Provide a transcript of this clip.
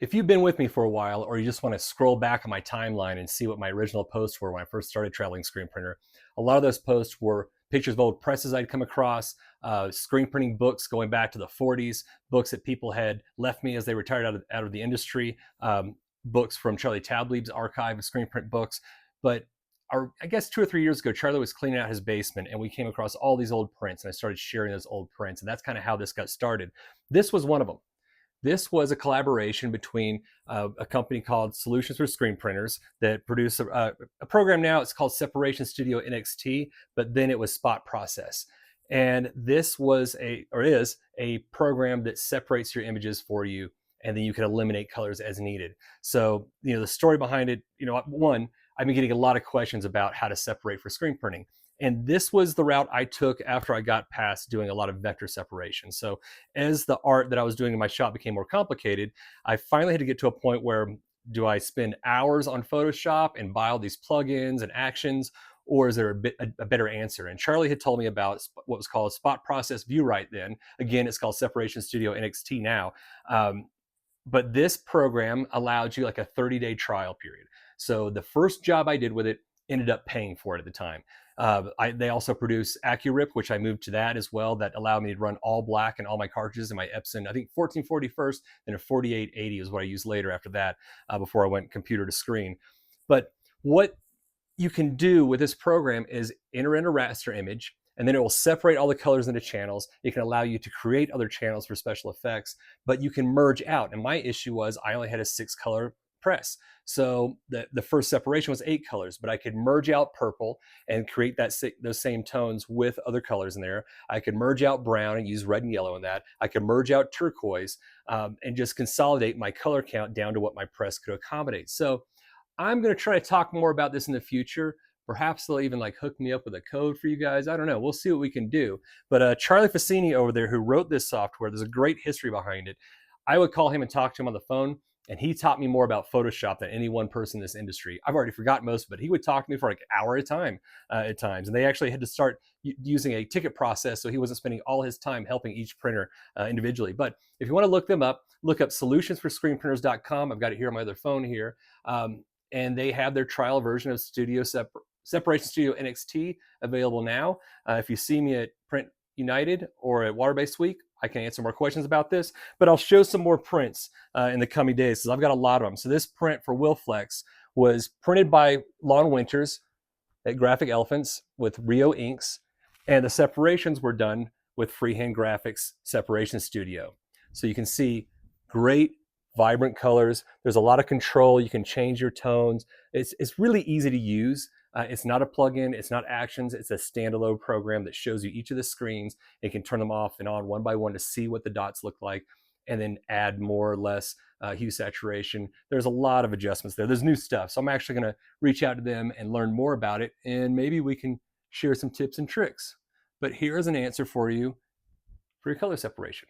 If you've been with me for a while, or you just want to scroll back on my timeline and see what my original posts were when I first started traveling screen printer, a lot of those posts were pictures of old presses I'd come across, screen printing books going back to the 40s, books that people had left me as they retired out of the industry, books from Charlie Tableeb's archive of screen print books. But I guess 2 or 3 years ago, Charlie was cleaning out his basement and we came across all these old prints, and I started sharing those old prints. And that's kind of how this got started. This was one of them. This was a collaboration between a company called Solutions for Screen Printers that produce a program now. It's called Separation Studio NXT, but then it was Spot Process. And this was or is a program that separates your images for you, and then you can eliminate colors as needed. So, the story behind it, one, I've been getting a lot of questions about how to separate for screen printing. And this was the route I took after I got past doing a lot of vector separation. So as the art that I was doing in my shop became more complicated, I finally had to get to a point where, do I spend hours on Photoshop and buy all these plugins and actions, or is there a better answer? And Charlie had told me about what was called Spot Process View right then. Again, it's called Separation Studio NXT now. But this program allowed you like a 30-day trial period. So the first job I did with it ended up paying for it at the time. They also produce AccuRip, which I moved to that as well. That allowed me to run all black and all my cartridges in my Epson. I think 1440 first, then a 4880 is what I used later after that, before I went computer to screen. But what you can do with this program is enter in a raster image, and then it will separate all the colors into channels. It can allow you to create other channels for special effects, but you can merge out. And my issue was I only had a 6-color press. So the first separation was 8 colors, but I could merge out purple and create those same tones with other colors in there. I could merge out brown and use red and yellow in that. I could merge out turquoise, and just consolidate my color count down to what my press could accommodate. So I'm going to try to talk more about this in the future. Perhaps they'll even hook me up with a code for you guys. I don't know. We'll see what we can do. But Charlie Fassini over there, who wrote this software, there's a great history behind it. I would call him and talk to him on the phone, and he taught me more about Photoshop than any one person in this industry. I've already forgotten most of it. He would talk to me for like an hour at a time at times, and they actually had to start using a ticket process, so he wasn't spending all his time helping each printer individually. But if you want to look them up, look up solutionsforscreenprinters.com. I've got it here on my other phone here. And they have their trial version of Separation Studio NXT available now. If you see me at Print United or at Waterbase Week, I can answer more questions about this, but I'll show some more prints in the coming days, because I've got a lot of them. So this print for Wilflex was printed by Lon Winters at Graphic Elephants with Rio inks, and the separations were done with Freehand Graphics Separation Studio. So you can see great vibrant colors. There's a lot of control. You can change your tones. It's really easy to use. It's not a plugin. It's not Actions. It's a standalone program that shows you each of the screens. You can turn them off and on one by one to see what the dots look like, and then add more or less hue saturation. There's a lot of adjustments there. There's new stuff. So I'm actually going to reach out to them and learn more about it, and maybe we can share some tips and tricks. But here's an answer for you for your color separation.